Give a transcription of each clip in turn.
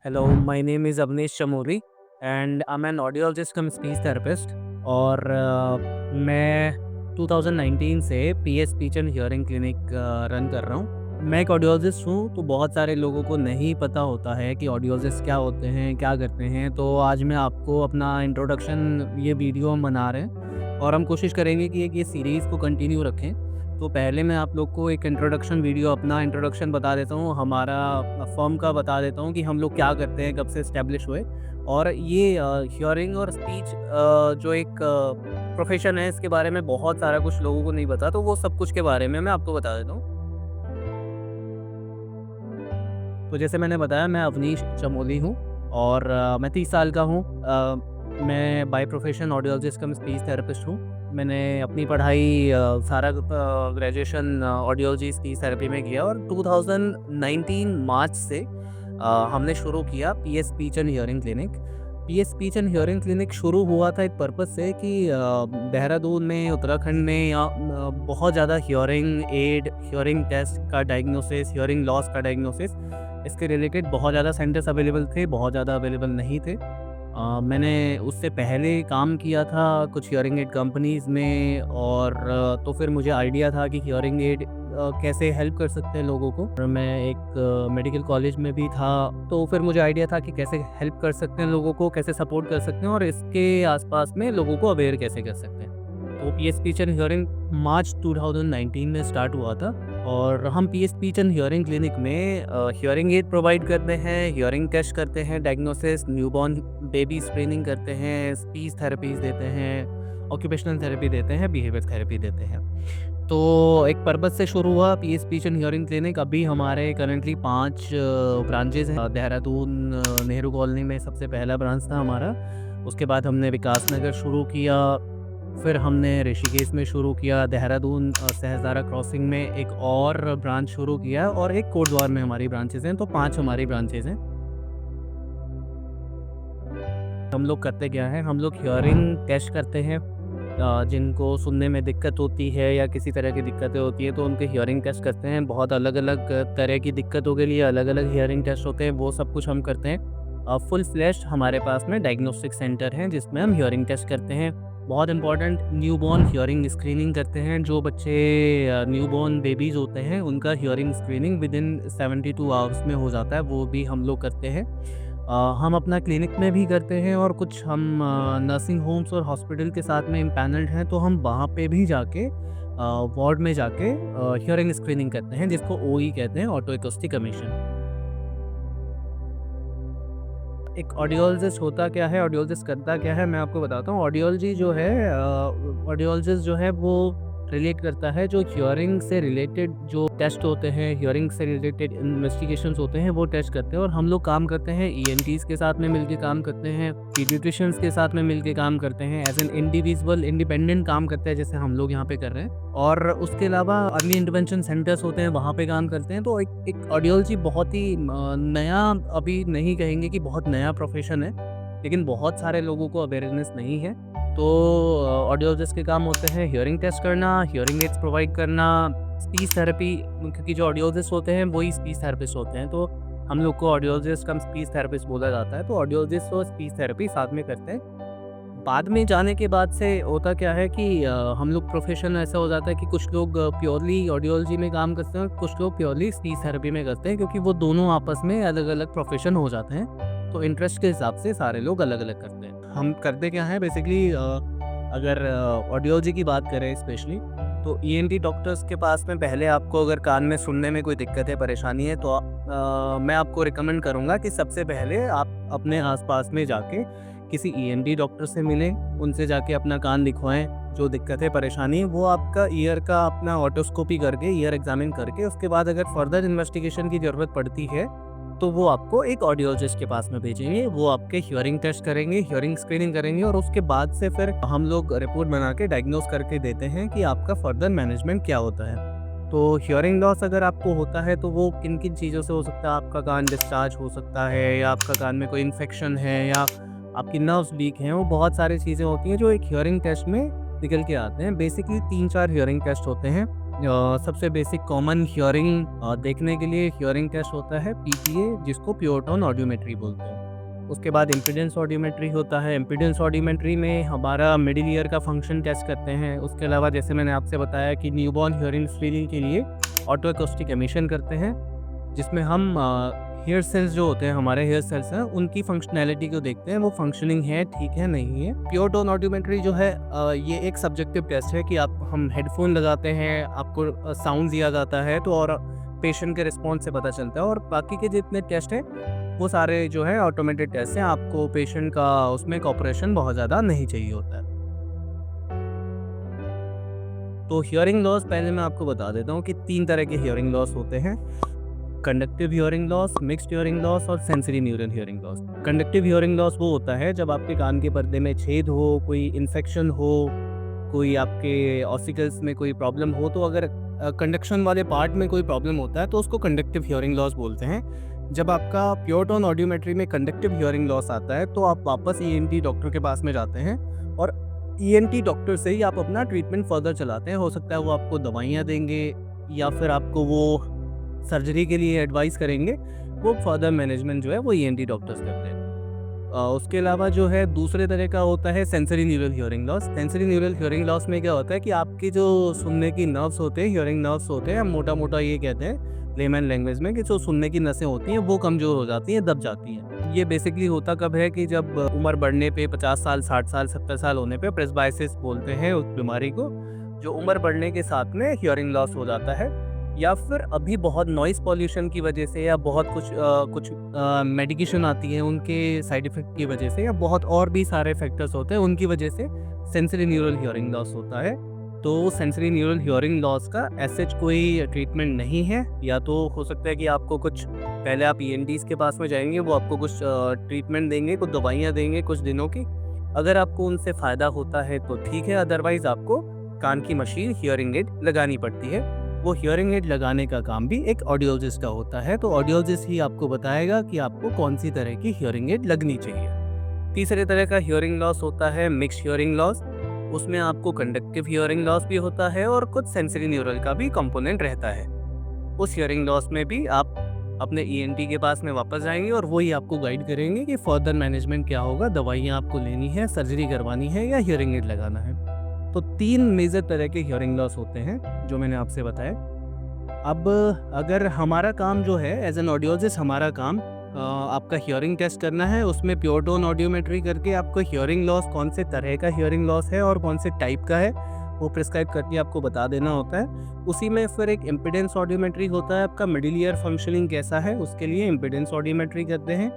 Hello, my name is Avnish Chamoli and I'm an audiologist cum speech therapist और मैं 2019 से PS speech and hearing clinic run कर रहा हूँ। मैं एक ऑडियोलॉजिस्ट हूँ, तो बहुत सारे लोगों को नहीं पता होता है कि ऑडियोलॉजिस्ट क्या होते हैं, क्या करते हैं। तो आज मैं आपको अपना इंट्रोडक्शन ये वीडियो हम बना रहे हैं और हम कोशिश करेंगे कि एक ये सीरीज़ को कंटिन्यू रखें। तो पहले मैं आप लोग को एक इंट्रोडक्शन वीडियो अपना इंट्रोडक्शन बता देता हूँ, हमारा फ़र्म का बता देता हूँ कि हम लोग क्या करते हैं, कब से एस्टेब्लिश हुए। और ये हियरिंग और स्पीच जो एक प्रोफ़ेशन है, इसके बारे में बहुत सारा कुछ लोगों को नहीं पता, तो वो सब कुछ के बारे में मैं आपको बता देता हूँ। तो जैसे मैंने बताया, मैं अवनीश चमोली हूँ और मैं 30 साल का हूँ। मैं बाय प्रोफ़ेशन ऑडियोलॉजिस्ट कम स्पीच थेरेपिस्ट हूँ। मैंने अपनी पढ़ाई सारा ग्रेजुएशन ऑडियोलॉजी स्पीच थेरेपी में किया और 2019 मार्च से हमने शुरू किया PS speech and hearing clinic. PS speech and hearing clinic शुरू हुआ था एक पर्पज़ से कि देहरादून में, उत्तराखंड में बहुत ज़्यादा हियरिंग एड, हियरिंग टेस्ट का डायग्नोसिस, हियरिंग लॉस का डायग्नोसिस, इसके रिलेटेड बहुत ज़्यादा सेंटर्स अवेलेबल थे, बहुत ज़्यादा अवेलेबल नहीं थे। मैंने उससे पहले काम किया था कुछ हियरिंग एड कंपनीज़ में और तो फिर मुझे आइडिया था कि हियरिंग एड कैसे हेल्प कर सकते हैं लोगों को। और मैं एक मेडिकल कॉलेज में भी था, तो फिर मुझे आइडिया था कि कैसे हेल्प कर सकते हैं लोगों को, कैसे सपोर्ट कर सकते हैं और इसके आसपास में लोगों को अवेयर कैसे कर सकते हैं। तो पीएस स्पीच एंड हियरिंग मार्च 2019 में स्टार्ट हुआ था और हम PS speech and hearing clinic में हियरिंग एड प्रोवाइड करते हैं, हियरिंग टेस्ट करते हैं, डायग्नोसिस, न्यूबॉर्न बेबी स्क्रीनिंग करते हैं, स्पीच थेरेपीज़ देते हैं, ऑक्यूपेशनल थेरेपी देते हैं, बिहेवियर थेरेपी देते हैं। तो एक पर्पज़ से शुरू हुआ PS speech and hearing clinic. अभी हमारे करंटली 5 ब्रांचेज़ हैं। देहरादून नेहरू कॉलोनी में सबसे पहला ब्रांच था हमारा। उसके बाद हमने विकास नगर शुरू किया, फिर हमने ऋषिकेश में शुरू किया, देहरादून सहस्त्रधारा क्रॉसिंग में एक और ब्रांच शुरू किया और एक कोटद्वार में हमारी ब्रांचेज़ हैं, तो 5 हमारी ब्रांचेज़ हैं। हम लोग करते क्या है, हम लोग हियरिंग टेस्ट करते हैं। जिनको सुनने में दिक्कत होती है या किसी तरह की दिक्कतें होती हैं, तो उनके हियरिंग टेस्ट करते हैं। बहुत अलग-अलग तरह की दिक्कतों के लिए अलग-अलग हियरिंग टेस्ट होते हैं, वो सब कुछ हम करते हैं। फुल फ्लेश्ड हमारे पास में डायग्नोस्टिक सेंटर है जिसमें हम हियरिंग टेस्ट करते हैं। बहुत इंपॉर्टेंट, न्यूबॉर्न हियरिंग स्क्रीनिंग करते हैं। जो बच्चे न्यूबॉर्न बेबीज़ होते हैं, उनका हियरिंग स्क्रीनिंग विदिन 72 आवर्स में हो जाता है, वो भी हम लोग करते हैं। हम अपना क्लिनिक में भी करते हैं और कुछ हम नर्सिंग होम्स और हॉस्पिटल के साथ में इम्पैनल्ड हैं, तो हम वहाँ पे भी जाके वार्ड में जाके हियरिंग स्क्रीनिंग करते हैं, जिसको ओई कहते हैं, ऑटो एक्यूस्टिक एमिशन। एक ऑडियोलॉजिस्ट होता क्या है, ऑडियोलॉजिस्ट करता क्या है, मैं आपको बताता हूँ। ऑडियोलॉजी जो है, ऑडियोलॉजिस्ट जो है वो रिलेट करता है जो हियरिंग से रिलेटेड जो टेस्ट होते हैं, हियरिंग से रिलेटेड इन्वेस्टिगेशंस होते हैं, वो टेस्ट करते हैं। और हम लोग काम करते हैं ईएनटीज़ के साथ में मिलके काम करते हैं, पीडियाट्रिशियंस के साथ में मिलके काम करते हैं, एज एन इंडिविजुअल इंडिपेंडेंट काम करते हैं, जैसे हम लोग यहाँ पे कर रहे हैं। और उसके अलावा अर्ली इंटरवेंशन सेंटर्स होते हैं, वहाँ पे काम करते हैं। तो एक ऑडियोलॉजी बहुत ही नया, अभी नहीं कहेंगे कि बहुत नया प्रोफेशन है, लेकिन बहुत सारे लोगों को अवेयरनेस नहीं है। तो ऑडियोलॉजिस्ट के काम होते हैं हियरिंग टेस्ट करना, हियरिंग एड्स प्रोवाइड करना, स्पीच थेरेपी, क्योंकि जो ऑडियोलॉजिस्ट होते हैं वही स्पीच थेरेपिस्ट होते हैं, तो हम लोग को ऑडियोलॉजिस्ट कम स्पीच थेरेपिस्ट बोला जाता है। तो ऑडियोलॉजिस्ट और स्पीच थेरेपी साथ में करते हैं। बाद में जाने के बाद से होता क्या है कि हम लोग प्रोफेशन ऐसा हो जाता है कि कुछ लोग प्योरली ऑडियोलॉजी में काम करते हैं, कुछ लोग प्योरली स्पीच थेरेपी में करते हैं, क्योंकि वो दोनों आपस में अलग-अलग प्रोफेशन हो जाते हैं। तो इंटरेस्ट के हिसाब से सारे लोग अलग-अलग करते हैं। हम करते क्या हैं बेसिकली, अगर ऑडियोलॉजी की बात करें स्पेशली, तो ईएनटी डॉक्टर्स के पास में पहले आपको अगर कान में सुनने में कोई दिक्कत है, परेशानी है, तो मैं आपको रिकमेंड करूँगा कि सबसे पहले आप अपने आस-पास में जाके किसी ईएनटी डॉक्टर से मिलें, उनसे जाके अपना कान दिखवाएँ। जो दिक्कत है, परेशानी है, वो आपका ईयर का अपना ऑटोस्कोपी करके, ईयर एग्ज़ामिन करके, उसके बाद अगर फर्दर इन्वेस्टिगेशन की ज़रूरत पड़ती है, तो वो आपको एक ऑडियोलॉजिस्ट के पास में भेजेंगे। वो आपके हियरिंग टेस्ट करेंगे, हियरिंग स्क्रीनिंग करेंगे और उसके बाद से फिर हम लोग रिपोर्ट बना के डायग्नोज़ करके देते हैं कि आपका फर्दर मैनेजमेंट क्या होता है। तो हियरिंग लॉस अगर आपको होता है, तो वो किन-किन चीज़ों से हो सकता है। आपका कान डिस्चार्ज हो सकता है, या आपका कान में कोई इन्फेक्शन है, या आपकी नर्व्स वीक हैं। वो बहुत सारी चीज़ें होती हैं जो एक हियरिंग टेस्ट में निकल के आते हैं। बेसिकली 3-4 हियरिंग टेस्ट होते हैं। सबसे बेसिक कॉमन हियरिंग देखने के लिए हियरिंग टेस्ट होता है पीटीए, जिसको प्योर टोन ऑडियोमेट्री बोलते हैं। उसके बाद इम्पीडेंस ऑडियोमेट्री होता है। इम्पीडेंस ऑडियोमेट्री में हमारा मिडिल ईयर का फंक्शन टेस्ट करते हैं। उसके अलावा जैसे मैंने आपसे बताया कि न्यूबॉर्न हियरिंग स्क्रीनिंग के लिए ऑटो एकॉस्टिक एमिशन करते हैं, जिसमें हम हेयर सेल्स जो होते हैं, हमारे हेयर सेल्स हैं, उनकी फंक्शनैलिटी को देखते हैं, वो फंक्शनिंग है, ठीक है, नहीं है। प्योर टोन ऑडियोमेट्री जो है ये एक सब्जेक्टिव टेस्ट है कि हम हेडफोन लगाते हैं, आपको साउंड दिया जाता है तो और पेशेंट के रिस्पॉन्स से पता चलता है। और बाकी के जितने टेस्ट हैं वो सारे जो है ऑटोमेटेड टेस्ट हैं। आपको पेशेंट का उसमें कॉपरेशन बहुत ज़्यादा नहीं चाहिए होता है। तो हियरिंग लॉस पहले मैं आपको बता देता हूँ कि 3 तरह के हियरिंग लॉस होते हैं: conductive hearing loss, mixed hearing loss और sensory neural hearing loss. Conductive hearing loss वो होता है जब आपके कान के पर्दे में छेद हो, कोई इन्फेक्शन हो, कोई आपके ऑसिकल्स में कोई प्रॉब्लम हो। तो अगर कंडक्शन वाले पार्ट में कोई प्रॉब्लम होता है तो उसको कंडक्टिव हियरिंग लॉस बोलते हैं। जब आपका प्योर टोन ऑडियोमेट्री में कंडक्टिव हियरिंग लॉस आता है तो आप वापस ईएनटी डॉक्टर के पास में जाते हैं और ईएनटी डॉक्टर से ही आप अपना ट्रीटमेंट फर्दर चलाते हैं। हो सकता है वो आपको दवाइयाँ देंगे या फिर आपको वो सर्जरी के लिए एडवाइस करेंगे। वो फर्दर मैनेजमेंट जो है वो ईएनटी डॉक्टर्स करते हैं। उसके अलावा जो है दूसरे तरह का होता है sensory neural hearing loss. Sensory neural hearing loss में क्या होता है कि आपकी जो सुनने की नर्व्स होते हैं, हियरिंग नर्व्स होते हैं, हम मोटा मोटा ये कहते हैं लेमन लैंग्वेज में कि जो सुनने की नसें होती हैं वो कमज़ोर हो जाती हैं, दब जाती हैं। ये बेसिकली होता कब है कि जब उम्र बढ़ने पे 50 साल, 60 साल, 70 साल होने पे प्रेस्बाइसिस बोलते हैं उस बीमारी को, जो उम्र बढ़ने के साथ में हियरिंग लॉस हो जाता है। या फिर अभी बहुत नॉइज़ पॉल्यूशन की वजह से या बहुत कुछ मेडिकेशन आती है उनके साइड इफ़ेक्ट की वजह से या बहुत और भी सारे फैक्टर्स होते हैं उनकी वजह से सेंसरी न्यूरल हियरिंग लॉस होता है। तो सेंसरी न्यूरल हियरिंग लॉस का ऐसे कोई ट्रीटमेंट नहीं है। या तो हो सकता है कि आपको कुछ पहले आप ईएनटीज़ के पास में जाएंगे, वो आपको कुछ ट्रीटमेंट देंगे, कुछ दवाइयाँ देंगे कुछ दिनों की। अगर आपको उनसे फ़ायदा होता है तो ठीक है, अदरवाइज़ आपको कान की मशीन हियरिंग एड लगानी पड़ती है। वो हियरिंग एड लगाने का काम भी एक ऑडियोलॉजिस्ट का होता है। तो ऑडियोलॉजिस्ट ही आपको बताएगा कि आपको कौन सी तरह की हियरिंग एड लगनी चाहिए। तीसरे तरह का हियरिंग लॉस होता है मिक्स्ड हियरिंग लॉस। उसमें आपको कंडक्टिव हियरिंग लॉस भी होता है और कुछ सेंसरी न्यूरल का भी कंपोनेंट रहता है। उस हियरिंग लॉस में भी आप अपने ईएनटी के पास में वापस जाएंगे और वही आपको गाइड करेंगे कि फर्दर मैनेजमेंट क्या होगा, दवाइयाँ आपको लेनी है, सर्जरी करवानी है या हियरिंग एड लगाना है। तो 3 मेजर तरह के हियरिंग लॉस होते हैं जो मैंने आपसे बताया। अब अगर हमारा काम जो है एज एन ऑडियोलॉजिस्ट, हमारा काम आपका हियरिंग टेस्ट करना है। उसमें प्योर टोन ऑडियोमेट्री करके आपको हियरिंग लॉस कौन से तरह का हियरिंग लॉस है और कौन से टाइप का है वो प्रिस्क्राइब करके आपको बता देना होता है। उसी में फिर एक इम्पीडेंस ऑडियोमेट्री होता है, आपका मिडिल ईयर फंक्शनिंग कैसा है उसके लिए इम्पीडेंस ऑडियोमेट्री करते हैं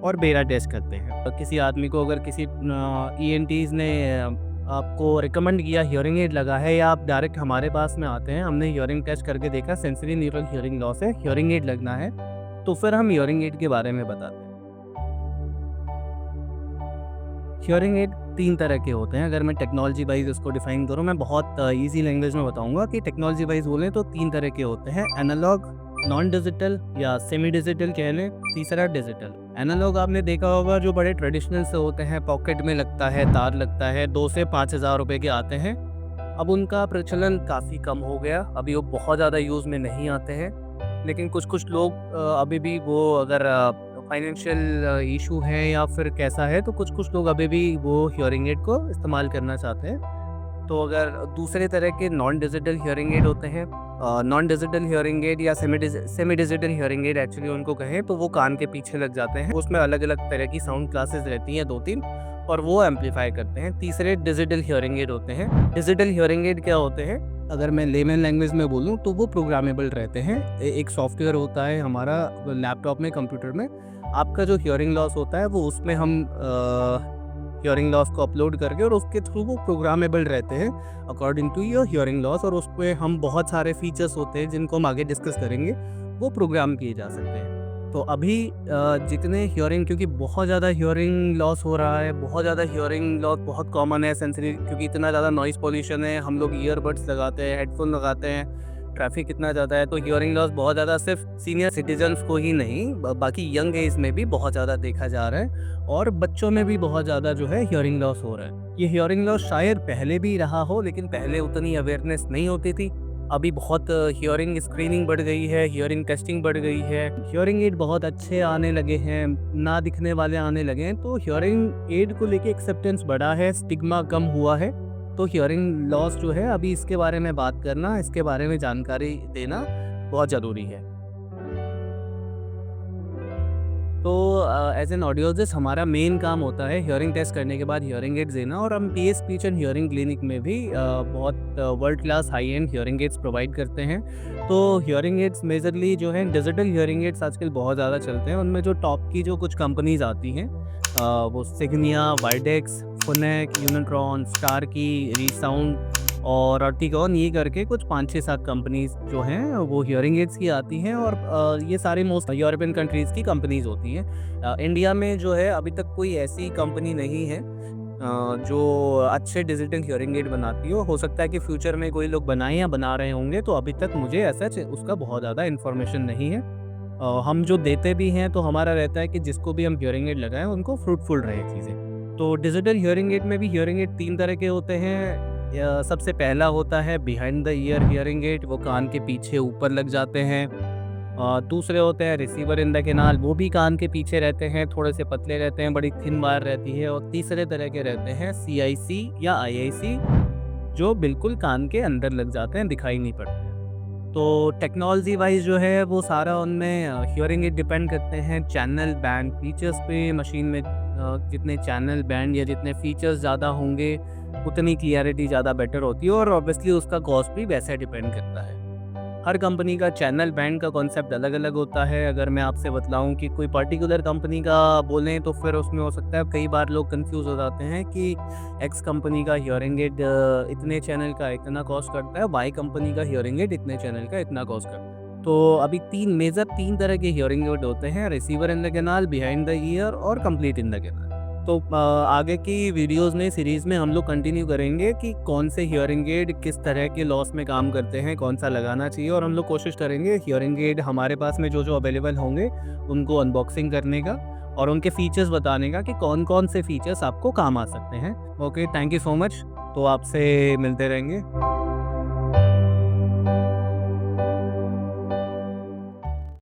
और बेरा टेस्ट करते हैं। किसी आदमी को अगर किसी ईएनटीज़ ने आपको रिकमेंड किया हियरिंग एड लगा है या आप डायरेक्ट हमारे पास में आते हैं, हमने हियरिंग टेस्ट करके देखा सेंसरी न्यूरल हियरिंग लॉस है, हियरिंग एड लगना है, तो फिर हम हियरिंग एड के बारे में बताते हैं। हियरिंग एड 3 तरह के होते हैं। अगर मैं टेक्नोलॉजी वाइज इसको डिफाइन करूँ, मैं बहुत ईजी लैंग्वेज में बताऊंगा कि टेक्नोलॉजी वाइज बोलें तो 3 तरह के होते हैं: एनालॉग, नॉन डिजिटल या सेमी डिजिटल कह लें, तीसरा डिजिटल। एनालॉग आपने देखा होगा जो बड़े ट्रेडिशनल से होते हैं, पॉकेट में लगता है, तार लगता है, 2 से 5,000 रुपये के आते हैं। अब उनका प्रचलन काफ़ी कम हो गया, अभी वो बहुत ज़्यादा यूज़ में नहीं आते हैं। लेकिन कुछ लोग अभी भी वो अगर फाइनेंशियल इशू है या फिर कैसा है तो कुछ लोग अभी भी वो हियरिंग एड को इस्तेमाल करना चाहते हैं। तो अगर दूसरे तरह के नॉन डिजिटल हियरिंग एड होते हैं, नॉन डिजिटल हियरिंग एड या semi digital hearing aid actually उनको कहें तो वो कान के पीछे लग जाते हैं। उसमें अलग अलग तरह की साउंड क्लासेस रहती हैं 2-3 और वो एम्पलीफाई करते हैं। तीसरे डिजिटल हियरिंग एड होते हैं। डिजिटल हियरिंग एड क्या होते हैं, अगर मैं लेमन लैंग्वेज में बोलूँ तो वो प्रोग्रामेबल रहते हैं। एक सॉफ्टवेयर होता है हमारा लैपटॉप में, कंप्यूटर में, आपका जो हियरिंग लॉस होता है वो उसमें हम हियरिंग लॉस को अपलोड करके और उसके थ्रू वो प्रोग्रामेबल रहते हैं according to your hearing loss. और उस पर हम बहुत सारे फीचर्स होते हैं जिनको हम आगे डिस्कस करेंगे, वो प्रोग्राम किए जा सकते हैं। तो अभी जितने हियरिंग, क्योंकि बहुत ज़्यादा हियरिंग लॉस हो रहा है, बहुत ज़्यादा हियरिंग लॉस बहुत कॉमन है सेंसरी, क्योंकि इतना ज़्यादा नॉइज़ पॉल्यूशन है, हम लोग ईयरबड्स लगाते हैं, हेडफोन लगाते हैं, ट्रैफिक इतना ज़्यादा है, तो हियरिंग लॉस बहुत ज़्यादा सिर्फ सीनियर सिटीजन्स को ही नहीं बाकी यंग एज में भी बहुत ज़्यादा देखा जा रहा है और बच्चों में भी बहुत ज़्यादा जो है हियरिंग लॉस हो रहा है। ये हियरिंग लॉस शायद पहले भी रहा हो लेकिन पहले उतनी अवेयरनेस नहीं होती थी। अभी बहुत हियरिंग स्क्रीनिंग बढ़ गई है, हियरिंग टेस्टिंग बढ़ गई है, हियरिंग एड बहुत अच्छे आने लगे हैं, ना दिखने वाले आने लगे हैं, तो हियरिंग एड को लेके एक्सेप्टेंस बढ़ा है, स्टिग्मा कम हुआ है। तो हियरिंग लॉस जो है अभी इसके बारे में बात करना, इसके बारे में जानकारी देना बहुत ज़रूरी है। तो एज़ एन ऑडियोलॉजिस्ट हमारा मेन काम होता है हियरिंग टेस्ट करने के बाद हियरिंग एड्स देना, और हम PS speech and hearing clinic में भी बहुत world class high and hearing aids provide करते हैं। तो हियरिंग एड्स मेजरली जो हैं डिजिटल हियरिंग एड्स आजकल बहुत ज़्यादा चलते हैं। उनमें जो टॉप की जो कुछ कंपनीज आती हैं वो सिग्निया, वाइडेक्स, फोनेक, यूनिट्रॉन, स्टारकी, रीसाउंड और ऑर्टिकॉन, ये करके कुछ 5-6-7 कंपनीज जो हैं वो हियरिंग एड्स की आती हैं, और ये सारी मोस्ट यूरोपियन कंट्रीज़ की कंपनीज होती हैं। इंडिया में जो है अभी तक कोई ऐसी कंपनी नहीं है जो अच्छे डिजिटल हियरिंग एड बनाती हो सकता है कि फ्यूचर में कोई लोग बनाएं या बना रहे होंगे, तो अभी तक मुझे ऐसा उसका बहुत ज़्यादा इन्फॉर्मेशन नहीं है। हम जो देते भी हैं तो हमारा रहता है कि जिसको भी हम हियरिंग एड लगाएं उनको फ्रूटफुल रहे चीज़ें। तो डिजिटल हियरिंग एड में भी हियरिंग एड 3 तरह के होते हैं। सबसे पहला होता है behind the ear hearing aid, वो कान के पीछे ऊपर लग जाते हैं। दूसरे होते हैं रिसीवर इन द कैनाल, वो भी कान के पीछे रहते हैं, थोड़े से पतले रहते हैं, बड़ी थिन वायर रहती है। और तीसरे तरह के रहते हैं सीआईसी या आईआईसी, जो बिल्कुल कान के अंदर लग जाते हैं, दिखाई नहीं पड़ते। तो टेक्नोलॉजी वाइज जो है वो सारा उनमें हियरिंग एड डिपेंड करते हैं चैनल बैंड फीचर्स पे। मशीन में जितने चैनल बैंड या जितने फीचर्स ज़्यादा होंगे उतनी क्लियरिटी ज़्यादा बेटर होती है, और ऑब्वियसली उसका कॉस्ट भी वैसे डिपेंड करता है। हर कंपनी का चैनल बैंड का कॉन्सेप्ट अलग अलग होता है। अगर मैं आपसे बतलाऊं कि कोई पर्टिकुलर कंपनी का बोलें तो फिर उसमें हो सकता है कई बार लोग कंफ्यूज हो जाते हैं कि एक्स कंपनी का हियरिंग एड इतने चैनल का इतना कॉस्ट करता है, वाई कंपनी का हियरिंग एड इतने चैनल का इतना कॉस्ट करता है। तो अभी तीन तरह के हियरिंग एड होते हैं, receiver in the canal, behind the year और कंप्लीट इन द कैनाल। तो आगे की वीडियोस में सीरीज़ में हम लोग कंटिन्यू करेंगे कि कौन से हियरिंग एड किस तरह के लॉस में काम करते हैं, कौन सा लगाना चाहिए, और हम लोग कोशिश करेंगे हियरिंग एड हमारे पास में जो अवेलेबल होंगे उनको अनबॉक्सिंग करने का और उनके फीचर्स बताने का कि कौन कौन से फीचर्स आपको काम आ सकते हैं। Okay, thank you so much. तो आपसे मिलते रहेंगे।